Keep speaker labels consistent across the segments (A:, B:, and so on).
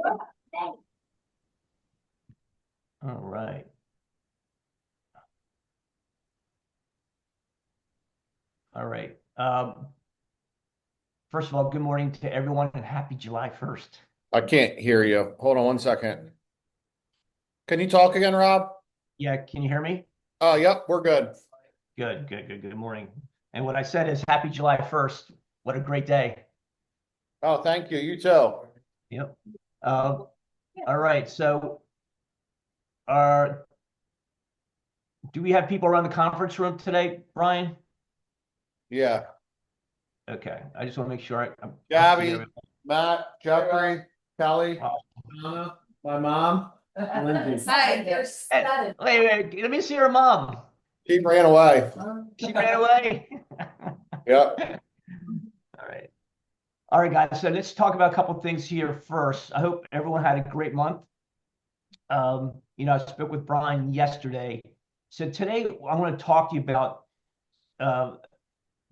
A: All right. All right. First of all, good morning to everyone and happy July 1st.
B: I can't hear you. Hold on one second. Can you talk again, Rob?
A: Yeah, can you hear me?
B: Oh, yep, we're good.
A: Good morning. And what I said is happy July 1st. What a great day.
B: Oh, thank you. You too.
A: Yep. All right. So, uh, do we have people around the conference room today, Brian?
B: Yeah.
A: Okay. I just want to make sure I see
B: Gabby,
A: everyone.
B: Matt, Jeffrey, Kelly,
A: Oh.
B: Anna, my mom, Lindsay.
C: Hi, you're
A: Hey,
C: stunning.
A: wait. Let me see her mom.
B: She ran away.
A: She ran away.
B: Yep.
A: All right. All right, guys. So let's talk about a couple things here first. I hope everyone had a great month. I spoke with Brian yesterday. So today I want to talk to you about uh,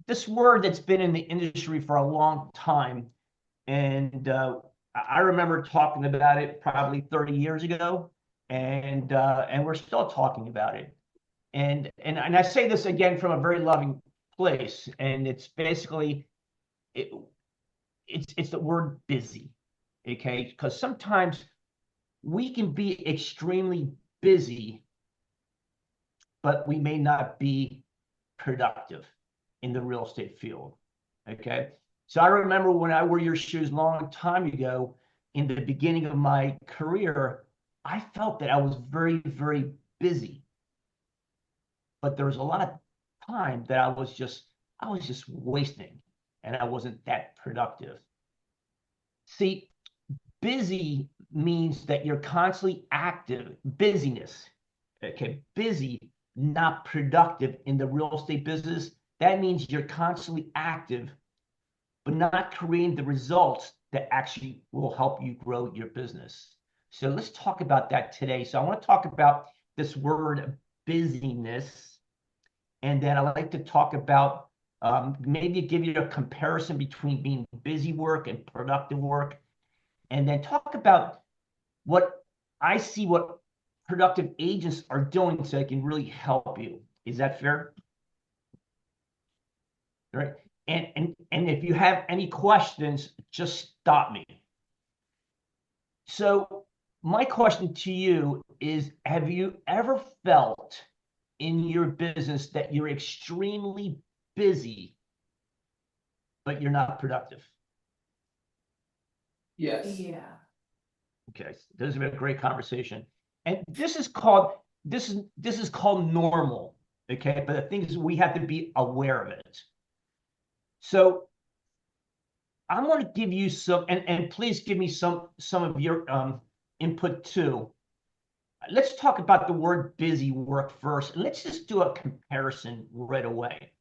A: this word that's been in the industry for a long time. And I remember talking about it probably 30 years ago, and we're still talking about it. And I say this again from a very loving place, and it's basically it, it's the word busy, okay? Because sometimes we can be extremely busy, but we may not be productive in the real estate field. Okay. So I remember when I wore your shoes a long time ago, in the beginning of my career, I felt that I was very, very busy. But there was a lot of time that I was just wasting and I wasn't that productive. See, busy means that you're constantly active, busyness. Okay, busy, not productive in the real estate business. That means you're constantly active, but not creating the results that actually will help you grow your business. So let's talk about that today. So I want to talk about this word busyness, and then I like to talk about maybe give you a comparison between being busy work and productive work, and then talk about what I see what productive agents are doing so they can really help you. Is that fair? All right. And if you have any questions, just stop me. So my question to you is, have you ever felt in your business that you're extremely busy, but you're not productive?
C: Yes. Yeah.
A: Okay, this has been a great conversation. And this is called normal. Okay, but the thing is we have to be aware of it. So I'm going to give you some, and please give me some of your input too. Let's talk about the word busy work first. And let's just do a comparison right away.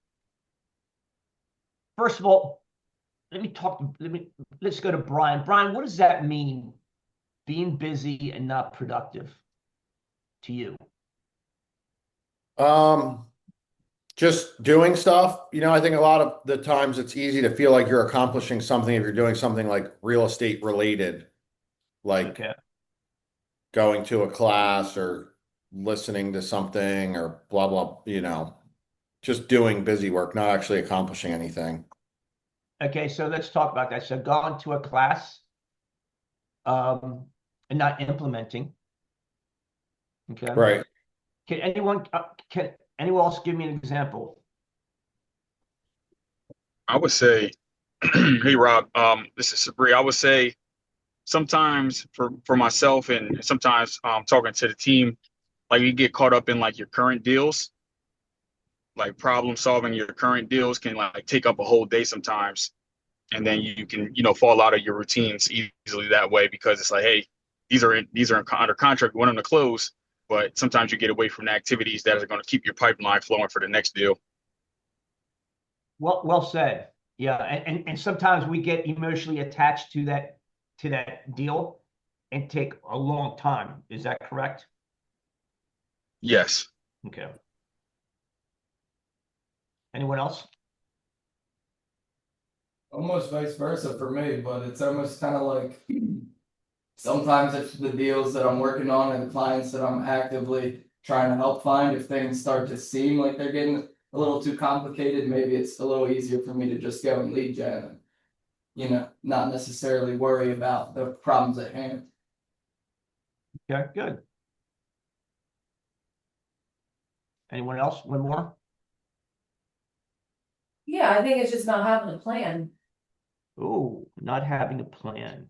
A: First of all, let's go to Brian. Brian, what does that mean, being busy and not productive to you?
B: Um, just doing stuff. I think a lot of the times it's easy to feel like you're accomplishing something if you're doing something like real estate related, like
A: Okay.
B: going to a class or listening to something or blah, blah, just doing busy work, not actually accomplishing anything.
A: Okay, so let's talk about that. So going to a class um, and not implementing. Okay.
B: Right.
A: Can anyone else give me an example?
D: I would say, hey Rob, this is Sabri. I would say sometimes for myself and sometimes talking to the team, like you get caught up in like your current deals, like problem solving your current deals can like take up a whole day sometimes, and then you can fall out of your routines easily that way because it's like, hey, these are under contract, we want them to close, but sometimes you get away from the activities that are going to keep your pipeline flowing for the next deal.
A: Well said. Yeah, and sometimes we get emotionally attached to that deal and take a long time. Is that correct?
D: Yes.
A: Okay. Anyone else?
C: Almost vice versa for me, but it's almost kind of like sometimes if the deals that I'm working on and the clients that I'm actively trying to help find, if things start to seem like they're getting a little too complicated, maybe it's a little easier for me to just go and lead gen and, you know, not necessarily worry about the problems at hand.
A: Okay, good. Anyone else? One more?
E: Yeah, I think it's just not having a plan.
A: Oh, not having a plan.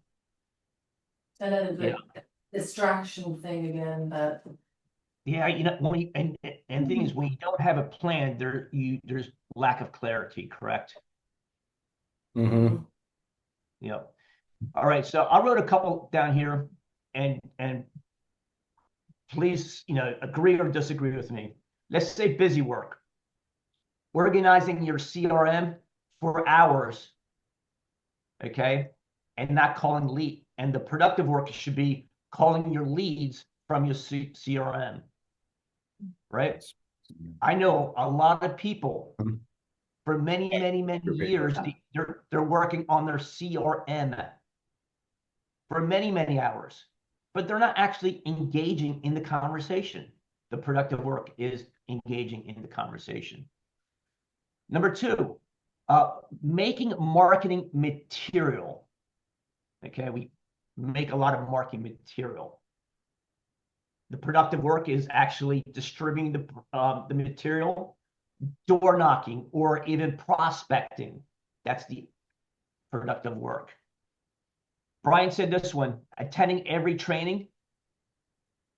E: And then
A: Yeah.
E: the distraction thing again, that
A: Yeah, you know, when you, and thing is, when you don't have a plan, there's lack of clarity, correct?
B: Mm-hmm.
A: Yeah. All right, so I wrote a couple down here, and please, you know, agree or disagree with me. Let's say busy work. Organizing your CRM for hours, okay? And not calling lead. And the productive work should be calling your leads from your CRM, right? I know a lot of people for many years, they're working on their CRM for many hours, but they're not actually engaging in the conversation. The productive work is engaging in the conversation. Number two, making marketing material. Okay, we make a lot of marketing material. The productive work is actually distributing the material, door knocking, or even prospecting. That's the productive work. Brian said this one, attending every training,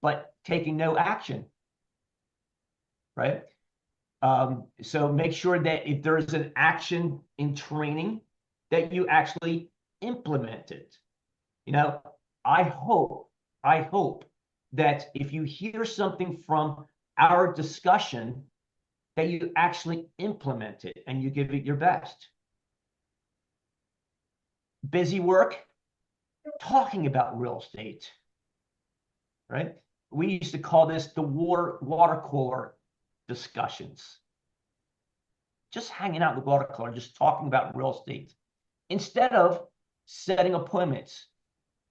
A: but taking no action, right? So make sure that if there's an action in training, that you actually implement it. You know, I hope that if you hear something from our discussion, that you actually implement it and you give it your best. Busy work, talking about real estate, right? We used to call this the water cooler discussions. Just hanging out in the water cooler, just talking about real estate, instead of setting appointments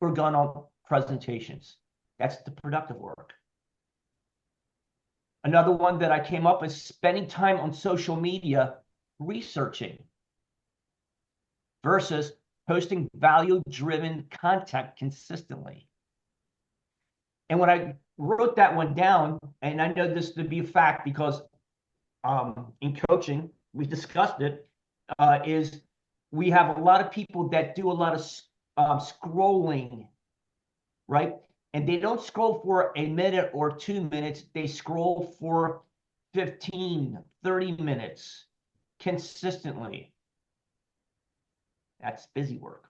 A: or going on presentations. That's the productive work. Another one that I came up is spending time on social media researching versus posting value-driven content consistently. And when I wrote that one down, and I know this to be a fact because in coaching, we discussed it, is we have a lot of people that do a lot of scrolling, right? And they don't scroll for a minute or 2 minutes. They scroll for 15, 30 minutes consistently. That's busy work.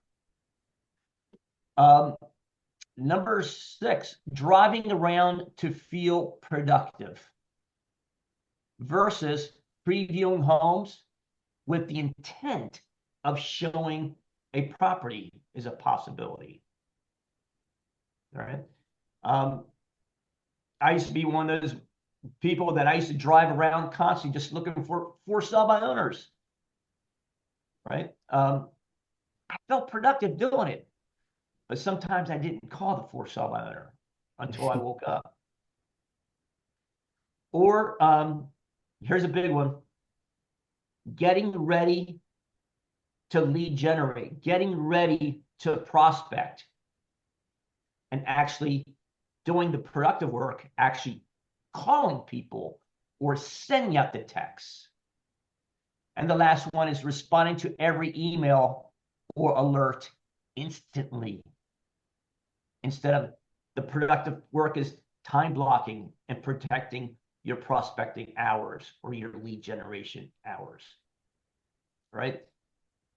A: Number 6, driving around to feel productive versus previewing homes with the intent of showing a property is a possibility. All right. I used to be one of those people that I used to drive around constantly just looking for sell by owners. Right. I felt productive doing it, but sometimes I didn't call the for sale by owner until I woke up. Or here's a big one: getting ready to lead generate, getting ready to prospect, and actually doing the productive work, actually calling people or sending out the texts. And the last one is responding to every email or alert instantly. Instead of the productive work is time blocking and protecting your prospecting hours or your lead generation hours, right?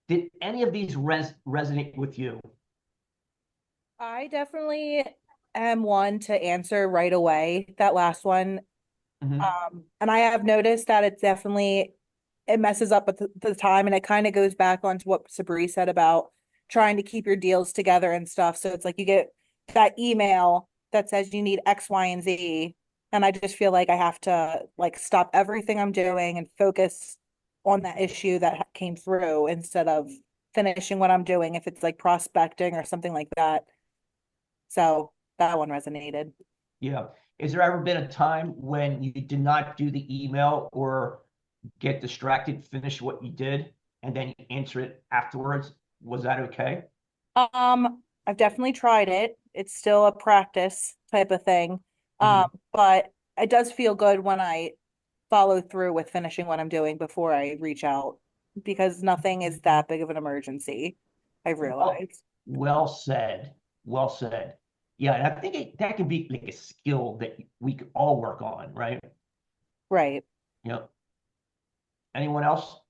A: Did any of these resonate with you?
F: I definitely am one to answer right away, that last one. And I have noticed that it messes up with the time, and it kind of goes back onto what Sabri said about trying to keep your deals together and stuff. So it's like you get that email that says you need X, Y, and Z. And I just feel like I have to like stop everything I'm doing and focus on that issue that came through instead of finishing what I'm doing if it's like prospecting or something like that. So that one resonated.
A: Yeah. Is there ever been a time when you did not do the email or get distracted, finish what you did, and then you answer it afterwards? Was that okay?
F: I've definitely tried it. It's still a practice type of thing.
A: Mhm.
F: But it does feel good when I follow through with finishing what I'm doing before I reach out because nothing is that big of an emergency. I've
A: Well,
F: realized.
A: well said. Well said. Yeah, and I think that can be like a skill that we could all work on, right?
F: Right.
A: Yep. Anyone else?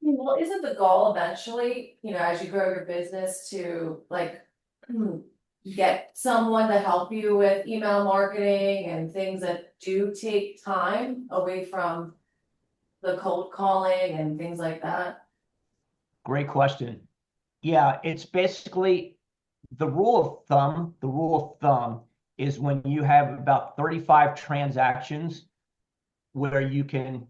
E: Well, isn't the goal eventually, as you grow your business to like get someone to help you with email marketing and things that do take time away from the cold calling and things like that?
A: Great question. Yeah, it's basically the rule of thumb. The rule of thumb is when you have about 35 transactions where you can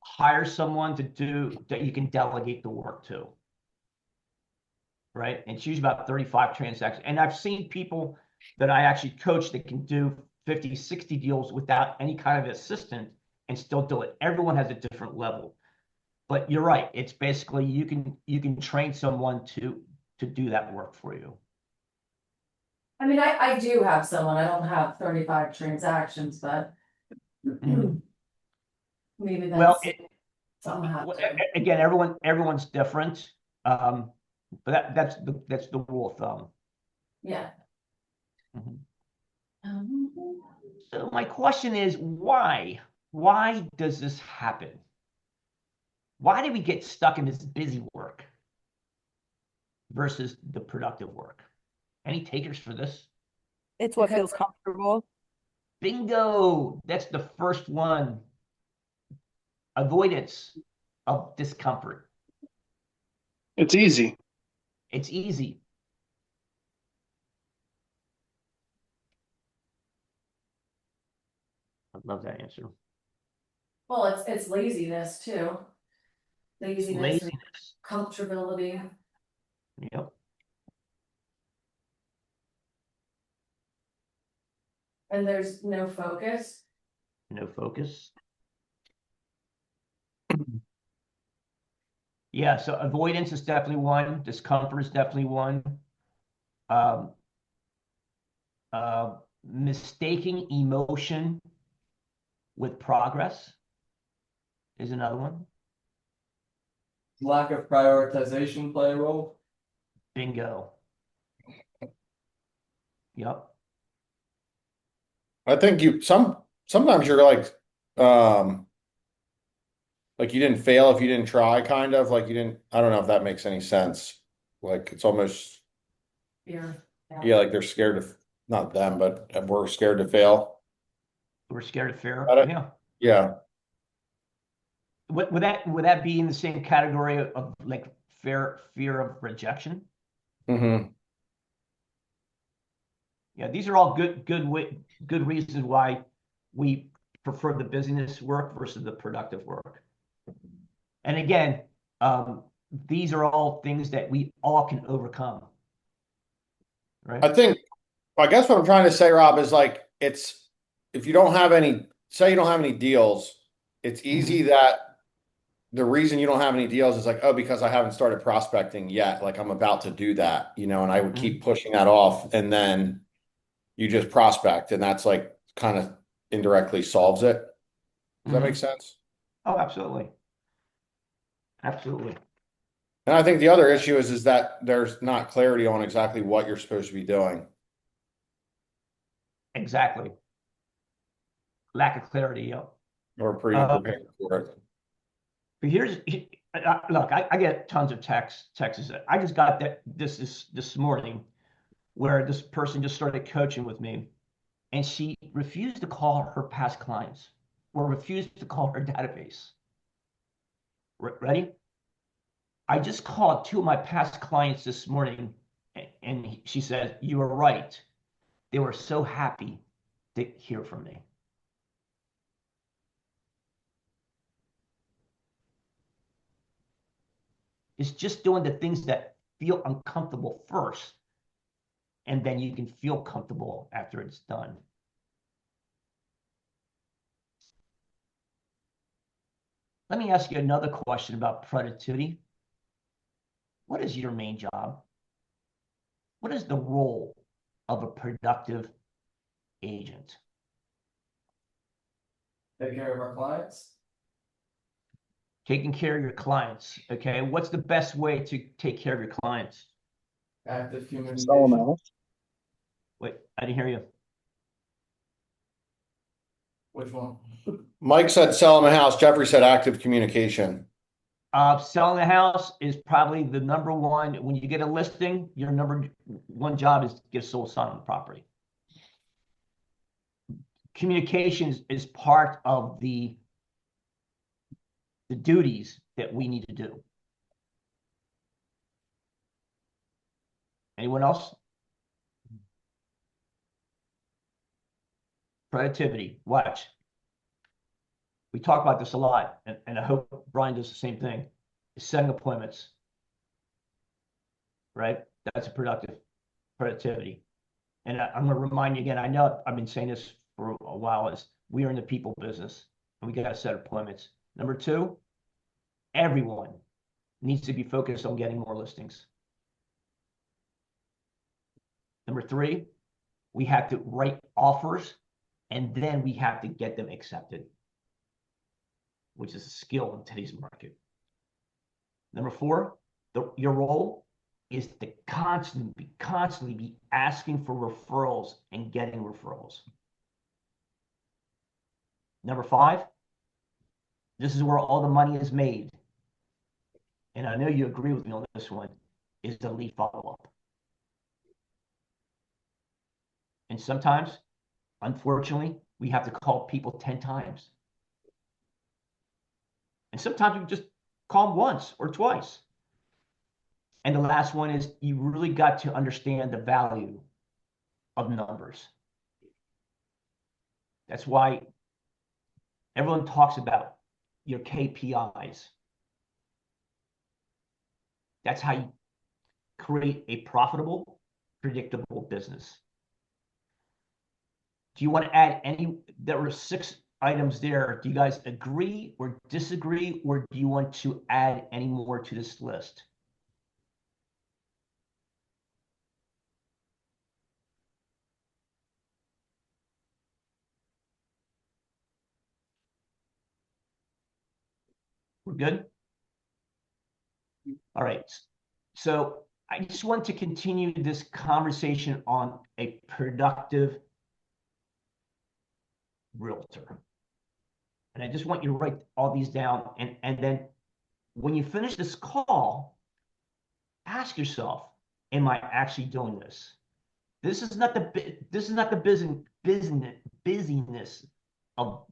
A: hire someone to do that you can delegate the work to, right? And it's usually about 35 transactions. And I've seen people that I actually coach that can do 50, 60 deals without any kind of assistant and still do it. Everyone has a different level. But you're right. It's basically you can train someone to do that work for you.
E: I mean, I do have someone, I don't have 35 transactions, but
A: Mhm.
E: maybe
A: Well,
E: that's something I have to.
A: again, everyone's different. But that's the rule of thumb.
E: Yeah.
A: Mhm.
E: Um,
A: So my question is, why? Why does this happen? Why do we get stuck in this busy work versus the productive work? Any takers for this?
F: It's what
E: Because
F: feels comfortable.
A: Bingo! That's the first one. Avoidance of discomfort.
G: It's easy.
A: It's easy. I love that answer.
E: well, it's laziness too. Laziness and
A: Laziness.
E: comfortability,
A: Yep.
E: and there's no focus.
A: No focus. Yeah, so avoidance is definitely one. Discomfort is definitely one. Um, Mistaking emotion with progress is another one.
C: Lack of prioritization play a role.
A: Bingo. Yep.
B: I think sometimes you're like you didn't fail if you didn't try, kind of like you didn't. I don't know if that makes any sense. Like it's almost,
E: Fear.
B: yeah, like they're scared of, not them, but we're scared to fail.
A: We're scared of fear.
B: Got it?
A: Yeah.
B: Yeah.
A: Would that be in the same category of like fear of rejection?
B: Hmm.
A: Yeah, these are all good reasons why we prefer the business work versus the productive work. And again, these are all things that we all can overcome, right?
B: I guess what I'm trying to say, Rob, is like it's if you don't have any, say you don't have any deals, it's easy that the reason you don't have any deals is like, oh, because I haven't started prospecting yet. Like I'm about to do that, and I would keep pushing that off, and then you just prospect, and that's like kind of indirectly solves it. Does that make sense?
A: Oh, absolutely. Absolutely.
B: And I think the other issue is that there's not clarity on exactly what you're supposed to be doing.
A: Exactly. Lack of clarity. Yeah.
B: Or
A: Uh,
B: prepared for it.
A: but look, I get tons of texts. I just got this morning where this person just started coaching with me and she refused to call her past clients or refused to call her database. Ready? I just called two of my past clients this morning and she said, you were right. They were so happy to hear from me. It's just doing the things that feel uncomfortable first, and then you can feel comfortable after it's done. Let me ask you another question about productivity. What is your main job? What is the role of a productive agent?
C: Take care of our clients.
A: Taking care of your clients. Okay. What's the best way to take care of your clients?
C: Active
G: Sell them
C: communication.
G: out.
A: Wait, I didn't hear you.
C: Which one?
B: Mike said sell them a house. Jeffrey said active communication.
A: Selling a house is probably the number one. When you get a listing, your number one job is to get a sold sign on the property. Communications is part of the duties that we need to do. Anyone else? Productivity. Watch. We talk about this a lot, and I hope Brian does the same thing. Is setting appointments. Right? That's a productivity. And I'm going to remind you again, I know I've been saying this for a while, is we are in the people business, and we got to set appointments. Number two, everyone needs to be focused on getting more listings. Number three, we have to write offers, and then we have to get them accepted, which is a skill in today's market. Number four, your role is to constantly be asking for referrals and getting referrals. Number five, this is where all the money is made. And I know you agree with me on this one, is the lead follow-up. And sometimes, unfortunately, we have to call people 10 times. And sometimes we just call them once or twice. And the last one is you really got to understand the value of numbers. That's why everyone talks about your KPIs. That's how you create a profitable, predictable business. Do you want to add any? There were 6 items there. Do you guys agree or disagree, or do you want to add any more to this list? We're good? All right. So I just want to continue this conversation on a productive realtor. And I just want you to write all these down. And then when you finish this call, ask yourself, am I actually doing this? This is not the busyness of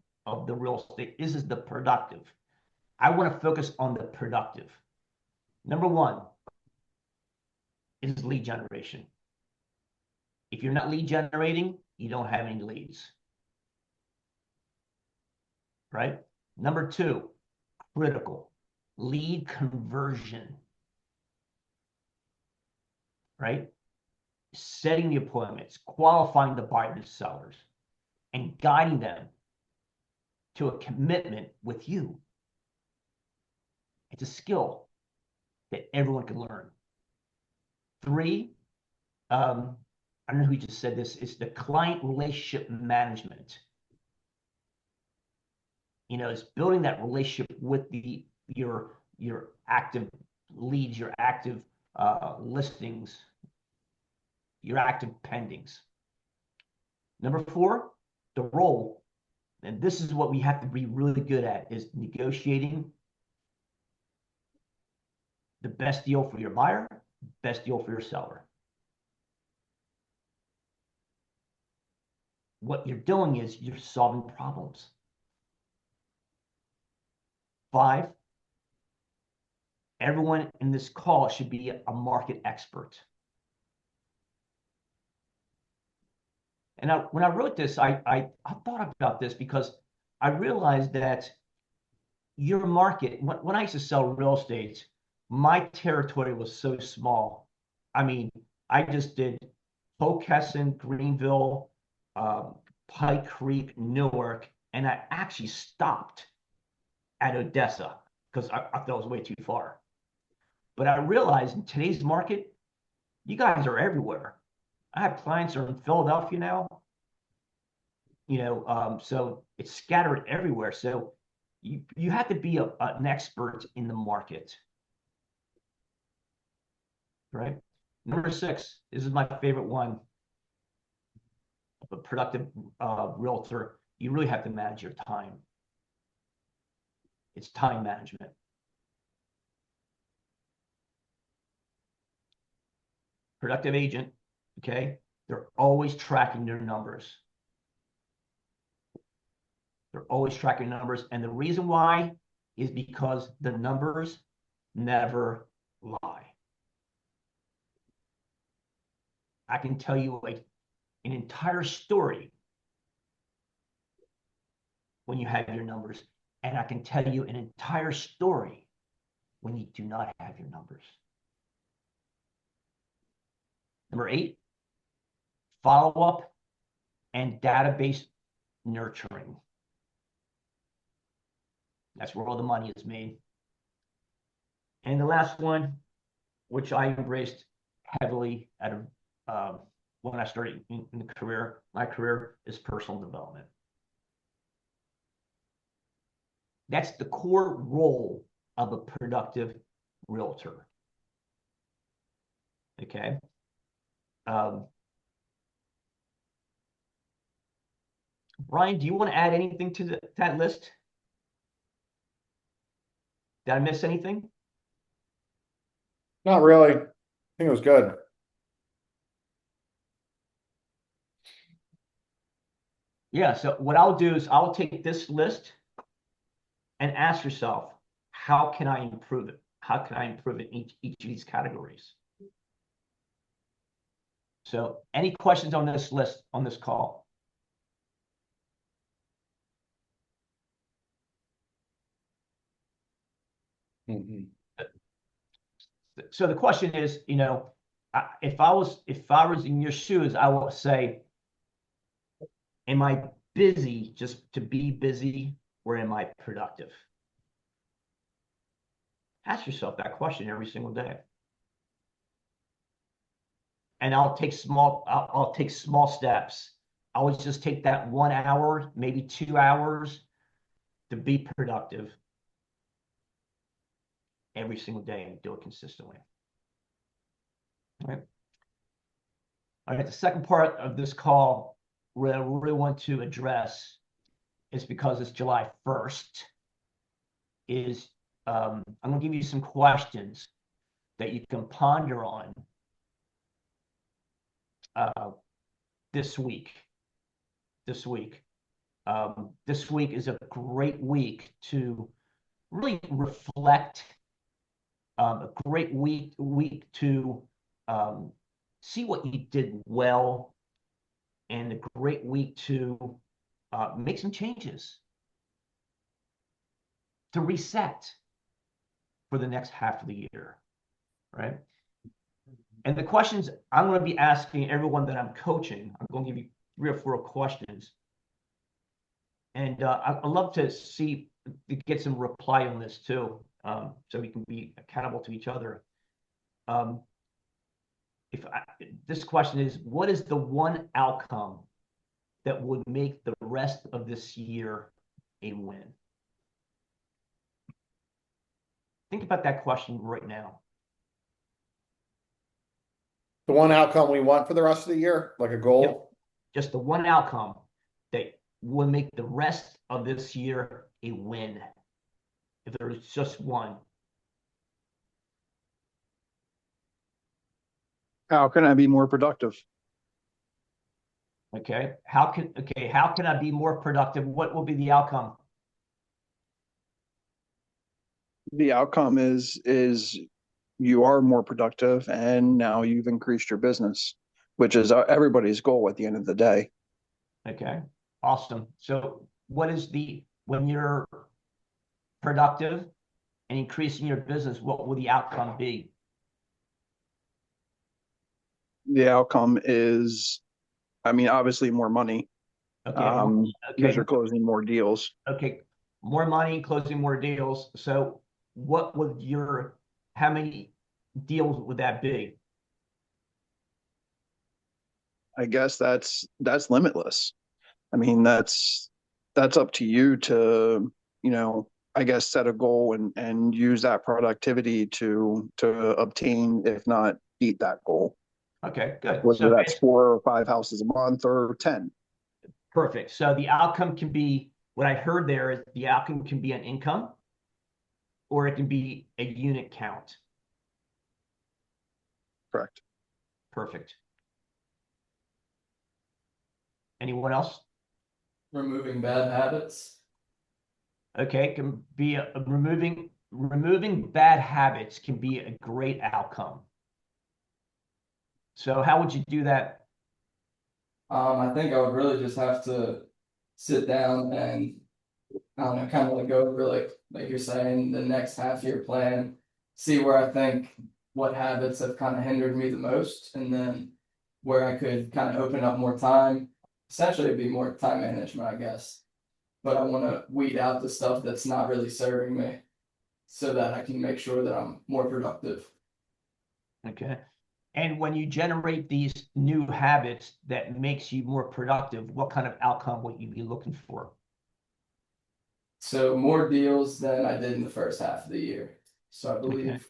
A: the real estate. This is the productive. I want to focus on the productive. Number one is lead generation. If you're not lead generating, you don't have any leads. Right? Number two, critical, lead conversion. Right? Setting the appointments, qualifying the buyers and sellers, and guiding them to a commitment with you. It's a skill that everyone can learn. Three, I don't know who just said this, it's the client relationship management. It's building that relationship with your active leads, your active listings, your active pendings. Number four, the role, and this is what we have to be really good at, is negotiating the best deal for your buyer, best deal for your seller. What you're doing is you're solving problems. 5, everyone in this call should be a market expert. And when I wrote this, I thought about this because I realized that your market, when I used to sell real estate, my territory was so small. I mean, I just did Hockessin, Greenville, Pike Creek, Newark, and I actually stopped at Odessa because I thought it was way too far. But I realized in today's market, you guys are everywhere. I have clients who are in Philadelphia now, so it's scattered everywhere. So you have to be an expert in the market, right? Number 6, this is my favorite one. A productive realtor, you really have to manage your time. It's time management. Productive agent, okay? They're always tracking their numbers. They're always tracking numbers. And the reason why is because the numbers never lie. I can tell you like an entire story when you have your numbers. And I can tell you an entire story when you do not have your numbers. Number 8, follow-up and database nurturing. That's where all the money is made. And the last one, which I embraced heavily when I started in the career, my career is personal development. That's the core role of a productive realtor. Okay. Brian, do you want to add anything to that list? Did I miss anything?
B: Not really. I think it was good.
A: Yeah, so what I'll do is I'll take this list and ask yourself, how can I improve it? How can I improve it in each of these categories? So any questions on this list, on this call?
B: Mm-hmm.
A: So the question is, if I was in your shoes, I will say, am I busy just to be busy, or am I productive? Ask yourself that question every single day. And I'll take small steps. I would just take that 1 hour, maybe 2 hours to be productive every single day and do it consistently. All right. All right. The second part of this call where I really want to address is because it's July 1st is I'm going to give you some questions that you can ponder on this week. This week is a great week to really reflect. A great week to see what you did well, and a great week to make some changes, to reset for the next half of the year, right? And the questions I'm going to be asking everyone that I'm coaching, I'm going to give you 3 or 4 questions. And I'd love to get some reply on this too, so we can be accountable to each other. This question is, what is the one outcome that would make the rest of this year a win? Think about that question right now.
B: The one outcome we want for the rest of the year, like a goal?
A: Yep. Just the one outcome that will make the rest of this year a win. If there's just one.
G: How can I be more productive?
A: Okay. How can I be more productive? What will be the outcome?
G: The outcome is you are more productive, and now you've increased your business, which is everybody's goal at the end of the day.
A: Okay. Awesome. So what is when you're productive, and increasing your business, what will the outcome be?
G: The outcome is, I mean, obviously more money.
A: Okay.
G: Because you're closing more deals.
A: Okay. More money, closing more deals. So what would how many deals would that be?
G: I guess that's limitless. I mean, that's up to you to, I guess set a goal and use that productivity to obtain, if not beat that goal.
A: Okay, good.
G: Whether
A: So
G: that's 4 or 5 houses a month or 10.
A: perfect. So the outcome can be, what I heard there is the outcome can be an income, or it can be a unit count.
G: Correct.
A: Perfect. Anyone else?
C: Removing bad habits.
A: Okay, can be removing bad habits can be a great outcome. So how would you do that?
C: I think I would really just have to sit down and, I don't know, kind of like go over like you're saying, the next half-year plan, see where I think what habits have kind of hindered me the most, and then where I could kind of open up more time. Essentially, it'd be more time management, I guess. But I want to weed out the stuff that's not really serving me so that I can make sure that I'm more productive.
A: Okay. And when you generate these new habits that makes you more productive, what kind of outcome would you be looking for?
C: So more deals than I did in the first half of the year. So I believe,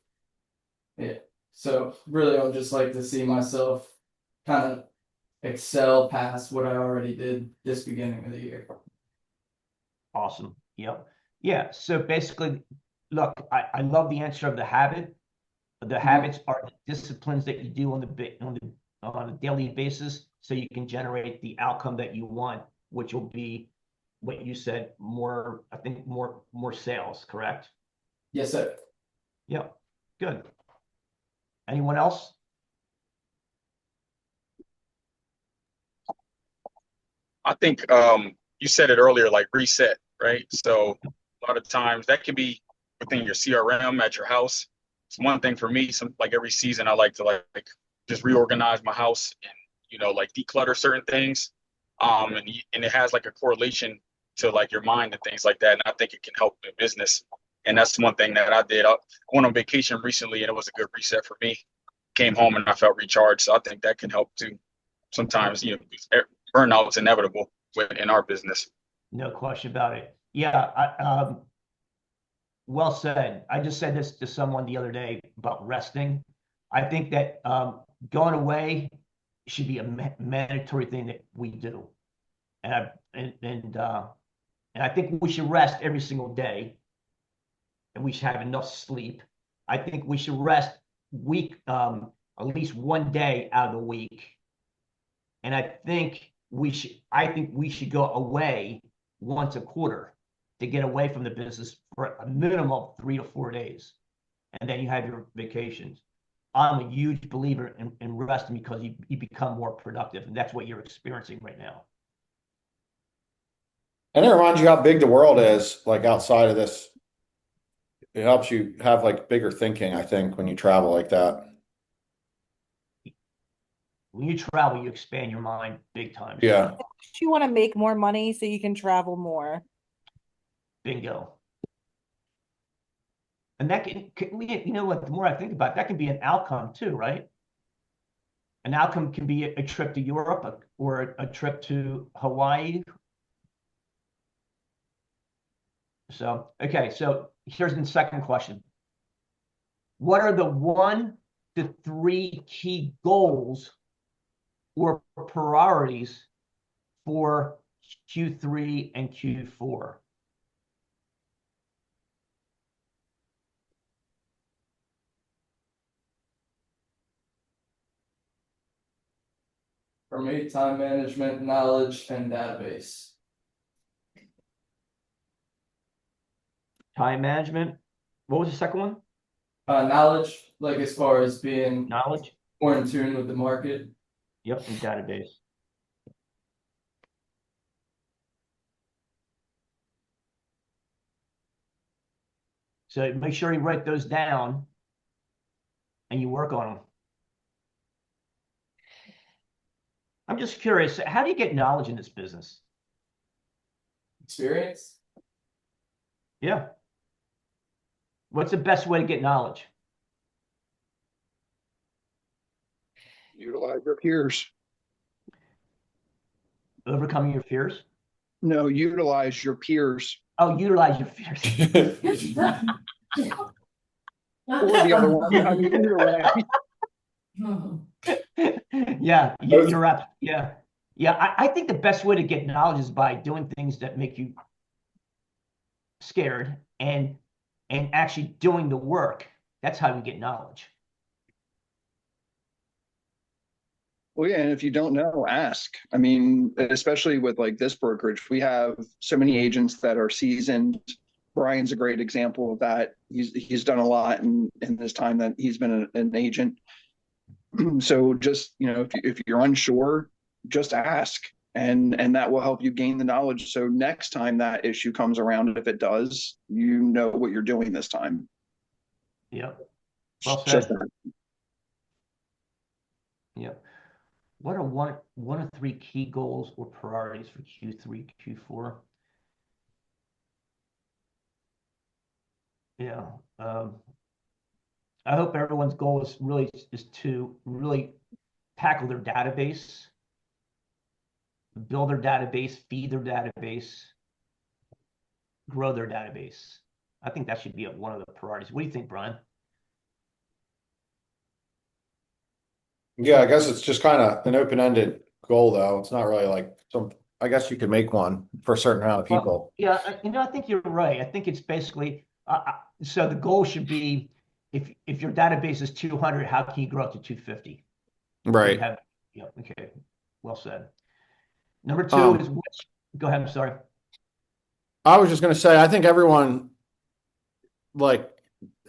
C: yeah. So really, I would just like to see myself kind of excel past what I already did this beginning of the year.
A: Awesome. Yep. Yeah. So basically, look, I love the answer of the habit. The habits are the disciplines that you do on a daily basis, so you can generate the outcome that you want, which will be what you said, more, I think more sales, correct?
C: Yes, sir.
A: Yep. Good. Anyone else?
D: I think you said it earlier, like reset, right? So a lot of times that can be within your CRM at your house. It's one thing for me. Some like every season, I like to like just reorganize my house and like declutter certain things. And it has like a correlation to like your mind and things like that. And I think it can help the business. And that's one thing that I did. I went on vacation recently, and it was a good reset for me. Came home and I felt recharged. So I think that can help too. Sometimes burnout is inevitable in our business.
A: No question about it. Yeah, well said. I just said this to someone the other day about resting. I think that going away should be a mandatory thing that we do, and I think we should rest every single day, and we should have enough sleep. I think we should rest at least one day out of the week, and I think we should go away once a quarter to get away from the business for a minimum of 3 to 4 days. And then you have your vacations. I'm a huge believer in resting because you become more productive. And that's what you're experiencing right now.
B: And it reminds you how big the world is, like outside of this. It helps you have like bigger thinking, I think, when you travel like that.
A: When you travel, you expand your mind big time.
B: Yeah.
F: You want to make more money so you can travel more.
A: Bingo. And that you know what, the more I think about it, that can be an outcome too, right? An outcome can be a trip to Europe or a trip to Hawaii. So, okay, so here's the second question. What are the 1 to 3 key goals or priorities for Q3 and Q4?
C: For me, time management, knowledge, and database.
A: Time management. What was the second one?
C: Knowledge, like as far as being
A: Knowledge.
C: more in tune with the market.
A: Yep, and database. So make sure you write those down and you work on them. I'm just curious, how do you get knowledge in this business?
C: Experience.
A: Yeah. What's the best way to get knowledge?
G: Utilize your peers.
A: Overcoming your fears?
G: No, utilize your peers.
A: Oh, utilize your fears.
G: Or the other one. I mean, either way.
A: Yeah, you're right. Yeah. Yeah, I think the best way to get knowledge is by doing things that make you scared and actually doing the work. That's how you get knowledge.
G: Well, yeah, and if you don't know, ask. I mean, especially with like this brokerage, we have so many agents that are seasoned. Brian's a great example of that. He's done a lot in this time that he's been an agent. So just, you know, if you're unsure, just ask, and that will help you gain the knowledge. So next time that issue comes around, if it does, you know what you're doing this time.
A: Yeah. Well said.
G: Just that.
A: Yeah. What are one of three key goals or priorities for Q3, Q4? Yeah. I hope everyone's goal is to really tackle their database, build their database, feed their database, grow their database. I think that should be one of the priorities. What do you think, Brian?
B: Yeah, I guess it's just kind of an open-ended goal, though. It's not really like some. I guess you could make one for a certain amount of people.
A: Well, yeah, I think you're right. I think it's basically so the goal should be if your database is 200, how can you grow it to 250?
B: Right.
A: Yeah. Okay. Well said. Number two is go ahead. I'm sorry.
B: I was just going to say, I think everyone that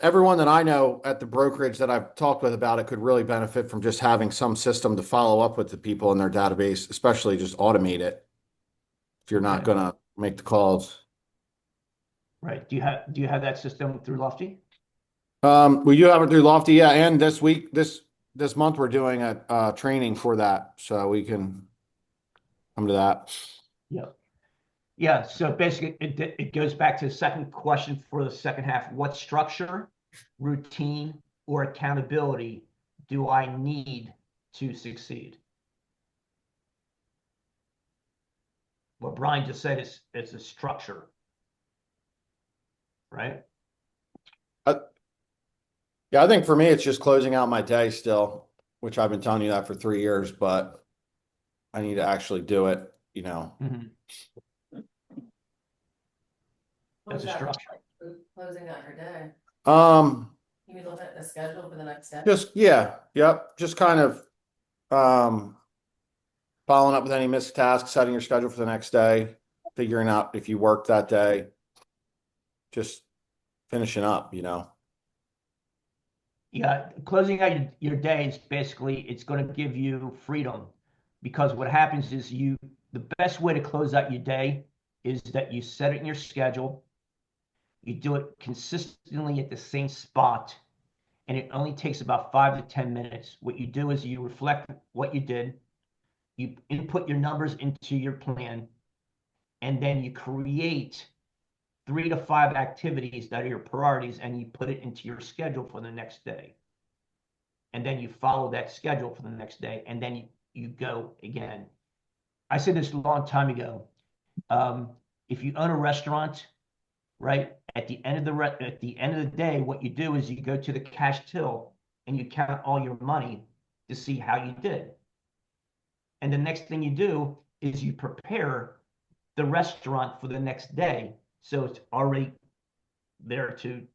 B: I know at the brokerage that I've talked with about it could really benefit from just having some system to follow up with the people in their database, especially just automate it if you're not going to make the calls.
A: Right. Do you have that system through Lofty?
B: We do have it through Lofty, yeah. And this month we're doing a training for that, so we can come to that.
A: Yeah. Yeah. So basically, it goes back to the second question for the second half. What structure, routine, or accountability do I need to succeed? What Brian just said is it's a structure, right?
B: Yeah, I think for me, it's just closing out my day still, which I've been telling you that for 3 years, but I need to actually do it, you know.
A: Mm-hmm. That's a structure.
E: Closing out your day. You need to look at the schedule for the next day.
B: Just kind of following up with any missed tasks, setting your schedule for the next day, figuring out if you worked that day, just finishing up, you know.
A: Yeah, closing out your day is basically, it's going to give you freedom, because what happens is the best way to close out your day is that you set it in your schedule, you do it consistently at the same spot, and it only takes about 5 to 10 minutes. What you do is you reflect what you did, you input your numbers into your plan, and then you create 3 to 5 activities that are your priorities, and you put it into your schedule for the next day. And then you follow that schedule for the next day, and then you go again. I said this a long time ago. If you own a restaurant, right, at the end of the day, what you do is you go to the cash till and you count all your money to see how you did. And the next thing you do is you prepare the restaurant for the next day, so it's already there to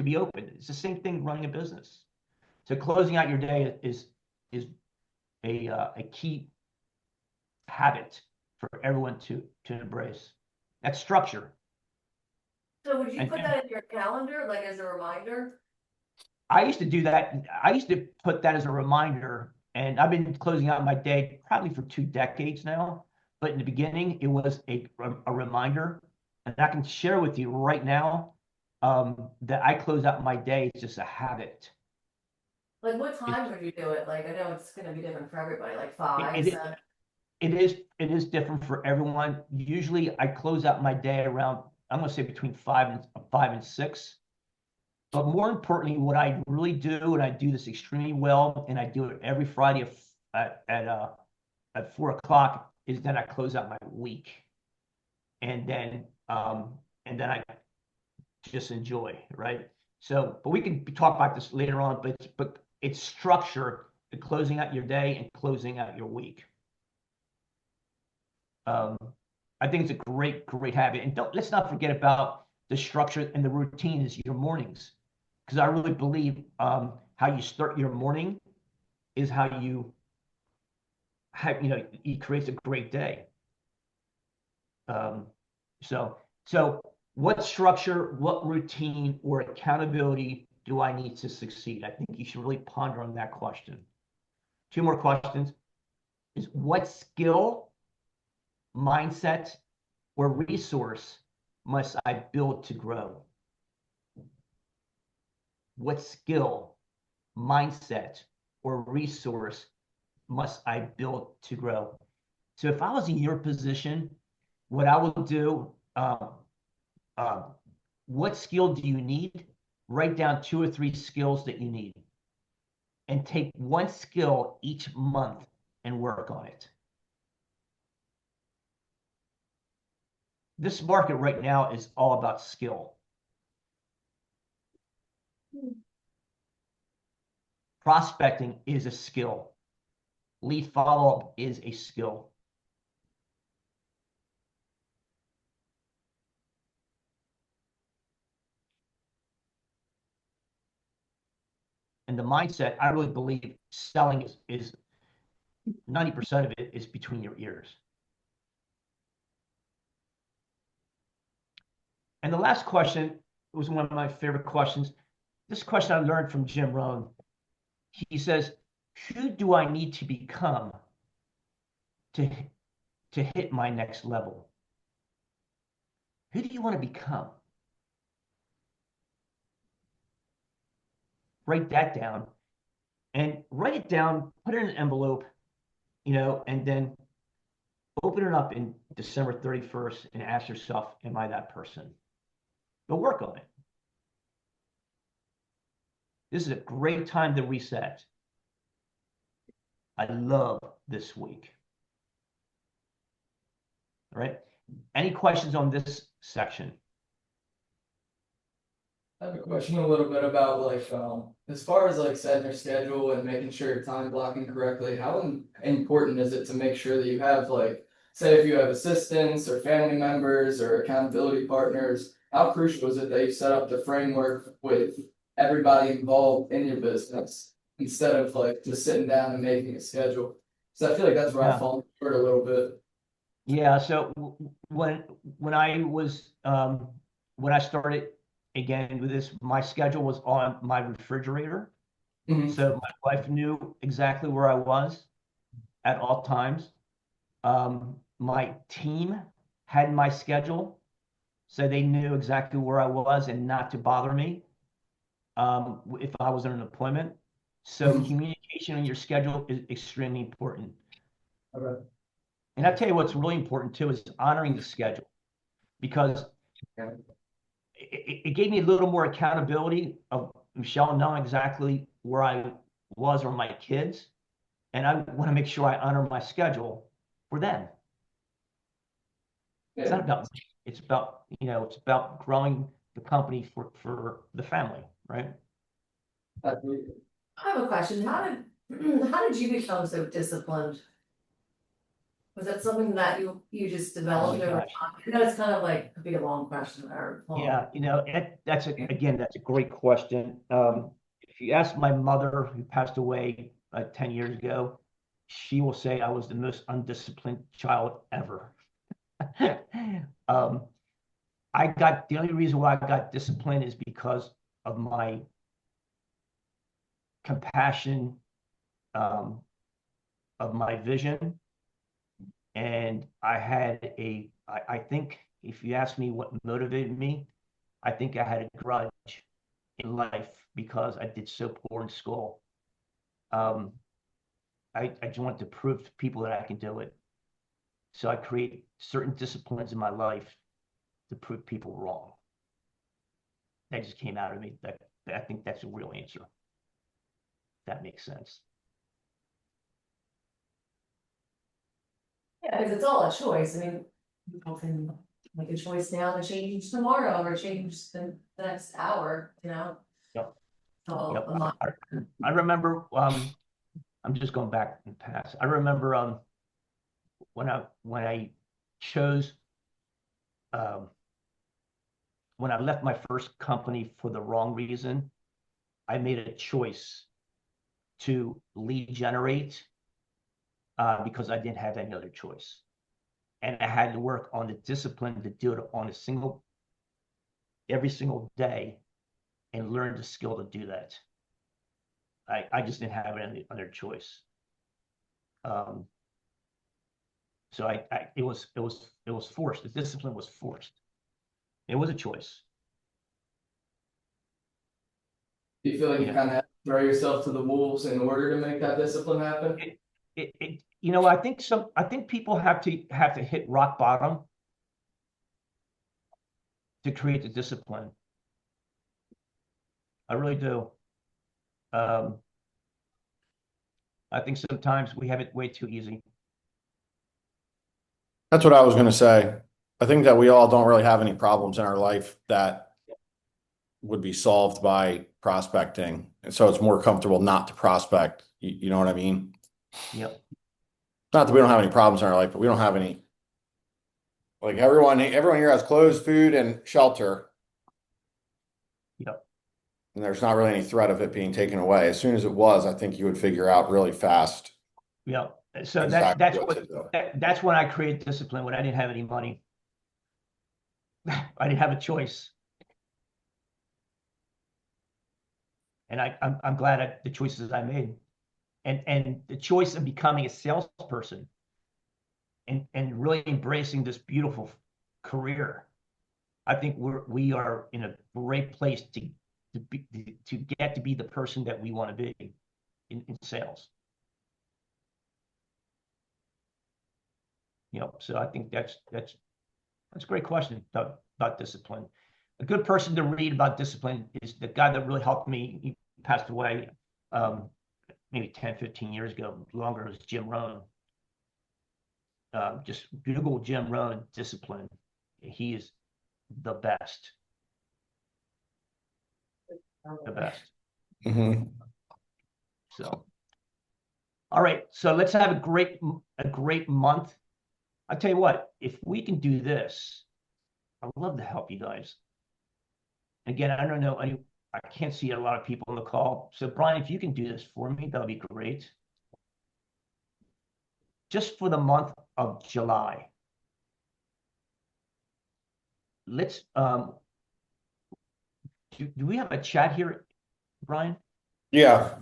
A: be open. It's the same thing running a business. So closing out your day is a key habit for everyone to embrace. That's structure.
E: So would you put that in your calendar, like as a reminder?
A: I used to do that. I used to put that as a reminder, and I've been closing out my day probably for 2 decades now. But in the beginning, it was a reminder. And I can share with you right now, that I close out my day. It's just a habit.
E: Like what time would you do it? Like, I know it's gonna be different for everybody, like
A: It,
E: 5,
A: it,
E: 7.
A: it is different for everyone. Usually I close out my day around, I'm gonna say between 5 and 6. But more importantly, what I really do, and I do this extremely well, and I do it every Friday at 4 o'clock, is then I close out my week. And then I just enjoy, right? So, but we can talk about this later on, but it's structure, the closing out your day and closing out your week. I think it's a great habit. And let's not forget about the structure and the routine is your mornings. Because I really believe how you start your morning is how you have, it creates a great day. So what structure, what routine or accountability do I need to succeed? I think you should really ponder on that question. 2 more questions is what skill, mindset, or resource must I build to grow? What skill, mindset, or resource must I build to grow? So if I was in your position, what I would do, what skill do you need? Write down 2 or 3 skills that you need and take one skill each month and work on it. This market right now is all about skill. Prospecting is a skill. Lead follow-up is a skill. And the mindset, I really believe selling is 90% of it is between your ears. And the last question was one of my favorite questions. This question I learned from Jim Rohn. He says, who do I need to become to hit my next level? Who do you want to become? Write that down and write it down, put it in an envelope, and then open it up in December 31st and ask yourself, am I that person? Go work on it. This is a great time to reset. I love this week. All right. Any questions on this section?
C: I have a question a little bit about like as far as like setting your schedule and making sure you're time blocking correctly, how important is it to make sure that you have like, say if you have assistants or family members or accountability partners, how crucial is it that you set up the framework with everybody involved in your business instead of like just sitting down and making a schedule? So I feel like that's where I fall short a little bit.
A: Yeah. So when I started again with this, my schedule was on my refrigerator.
C: Mm-hmm.
A: So my wife knew exactly where I was at all times. My team had my schedule, so they knew exactly where I was and not to bother me if I was on an appointment. So communication on your schedule is extremely important.
C: Okay.
A: And I tell you what's really important too is honoring the schedule, because it gave me a little more accountability of Michelle knowing exactly where I was or my kids. And I want to make sure I honor my schedule for them. It's not about me. It's about growing the company for the family, right?
E: I have a question. How did you become so disciplined? Was that something that you just developed over time? I know it's kind of like could be a long question or long.
A: Yeah, that's a great question. If you ask my mother, who passed away 10 years ago, she will say I was the most undisciplined child ever. The only reason why I got disciplined is because of my compassion, of my vision. And I think if you ask me what motivated me, I think I had a grudge in life because I did so poor in school. I just wanted to prove to people that I can do it. So I create certain disciplines in my life to prove people wrong. That just came out of me. I think that's a real answer. That makes sense.
E: Yeah, because it's all a choice. I mean, people can make a choice now to change tomorrow or change the next hour, you know?
A: Yep.
E: So,
A: Yep. I remember, I'm just going back in the past. I remember when I chose when I left my first company for the wrong reason, I made a choice to lead generate because I didn't have any other choice. And I had to work on the discipline to do it on every single day and learn the skill to do that. I just didn't have any other choice. So it was forced. The discipline was forced. It was a choice.
C: Do you feel like you
A: Yeah.
C: kind of have to throw yourself to the wolves in order to make that discipline happen?
A: I think people have to hit rock bottom to create the discipline. I really do. I think sometimes we have it way too easy.
B: That's what I was going to say. I think that we all don't really have any problems in our life that would be solved by prospecting. And so it's more comfortable not to prospect. You know what I mean?
A: Yep.
B: Not that we don't have any problems in our life, but we don't have any. Like everyone here has clothes, food, and shelter.
A: Yep.
B: And there's not really any threat of it being taken away. As soon as it was, I think you would figure out really fast.
A: Yep. So
B: Exactly what to do.
A: that's when I created discipline, when I didn't have any money. I didn't have a choice. And I'm glad at the choices I made. And the choice of becoming a salesperson and really embracing this beautiful career. I think we are in a great place to get to be the person that we want to be in sales. So I think that's a great question about discipline. A good person to read about discipline is the guy that really helped me. He passed away maybe 10, 15 years ago, longer, was Jim Rohn. Just Google Jim Rohn discipline. He is the best. The best.
B: Mm-hmm.
A: So, all right. So let's have a great month. I tell you what, if we can do this, I'd love to help you guys. Again, I don't know I can't see a lot of people on the call. So Brian, if you can do this for me, that'll be great. Just for the month of July. Let's do we have a chat here, Brian?
B: Yeah.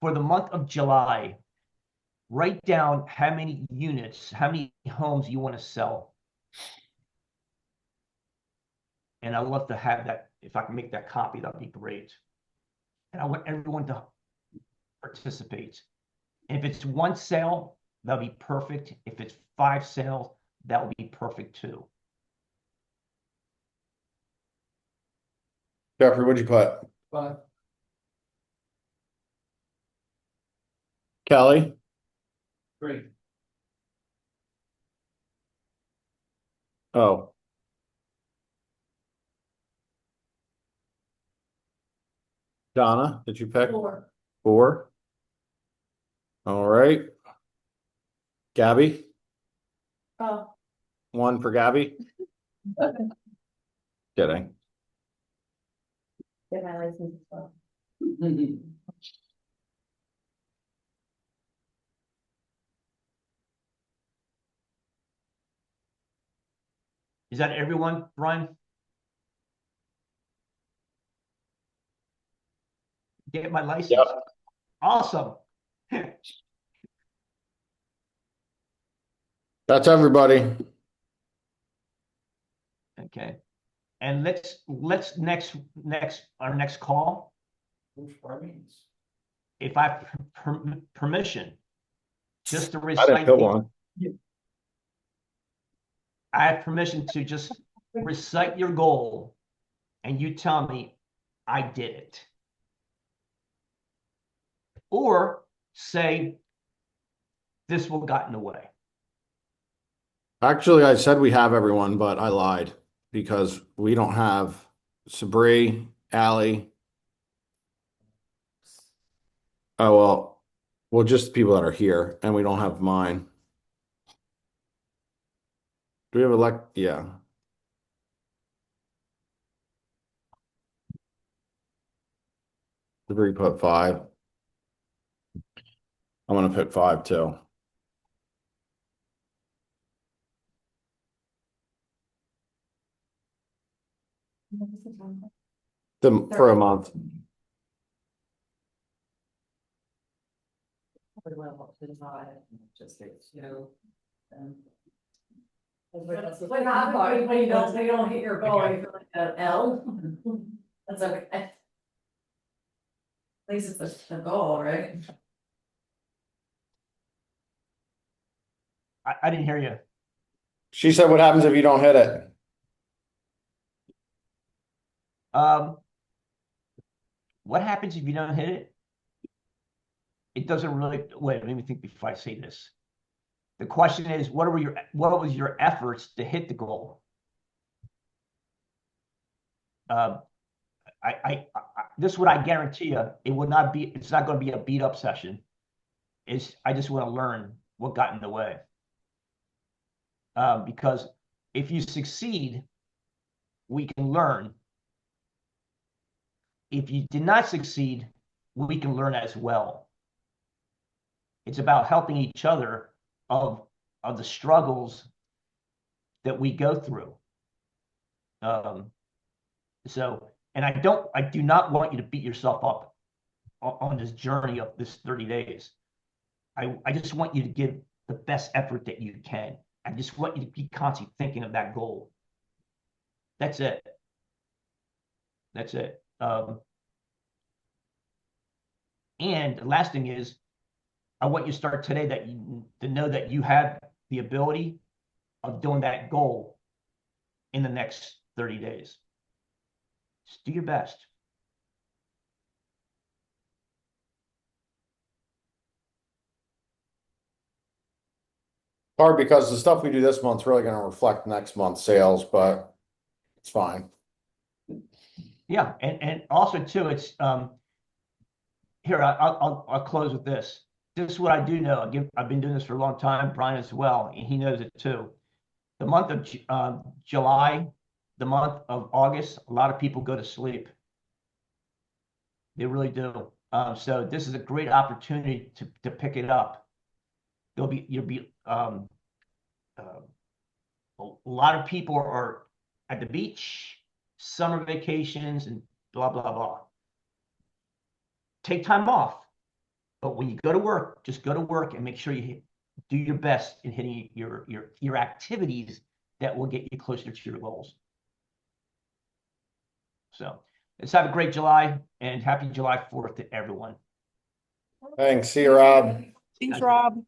A: For the month of July, write down how many units, how many homes you want to sell. And I'd love to have that. If I can make that copy, that'd be great. And I want everyone to participate. And if it's one sale, that'll be perfect. If it's 5 sales, that will be perfect too.
B: Jeffrey, what'd you put?
C: But
B: Kelly?
C: great.
B: Oh. Donna, did you pick?
E: 4.
B: 4. All right. Gabby?
E: Oh.
B: 1 for Gabby? Kidding.
E: Get my license as well.
A: Is that everyone, Brian? Get my license?
B: Yep.
A: Awesome.
B: That's everybody.
A: Okay. And let's our next call, if I have permission, just to
B: I didn't
A: recite
B: put one.
A: I have permission to just recite your goal, and you tell me I did it. Or say this will got in the way.
B: Actually, I said we have everyone, but I lied because we don't have Sabri, Allie. Oh, well, just people that are here, and we don't have mine. Do we have yeah. Sabri put 5. I'm gonna put 5 too. For a month.
E: What happens when you don't hit your goal, you feel like an L? That's okay. At least it's the goal, right?
A: I didn't hear you.
B: She said, what happens if you don't hit it?
A: What happens if you don't hit it? It doesn't really, wait, let me think before I say this. The question is, what was your efforts to hit the goal? This is what I guarantee you, it's not going to be a beat up session. I just want to learn what got in the way. Because if you succeed, we can learn. If you did not succeed, we can learn as well. It's about helping each other of the struggles that we go through. And I do not want you to beat yourself up on this journey of this 30 days. I just want you to give the best effort that you can. I just want you to be constantly thinking of that goal. That's it. That's it. And the last thing is, I want you to start today to know that you have the ability of doing that goal in the next 30 days. Just do your best.
B: Hard because the stuff we do this month's really going to reflect next month's sales, but it's fine.
A: Yeah, and also too, it's here. I'll close with this. This is what I do know. I've been doing this for a long time. Brian as well, and he knows it too. The month of July, the month of August, a lot of people go to sleep. They really do. So this is a great opportunity to pick it up. You'll be a lot of people are at the beach, summer vacations, and blah blah blah. Take time off, but when you go to work, just go to work and make sure you do your best in hitting your activities that will get you closer to your goals. So let's have a great July and happy July 4th to everyone.
B: Thanks. See you, Rob.
F: Thanks, Rob.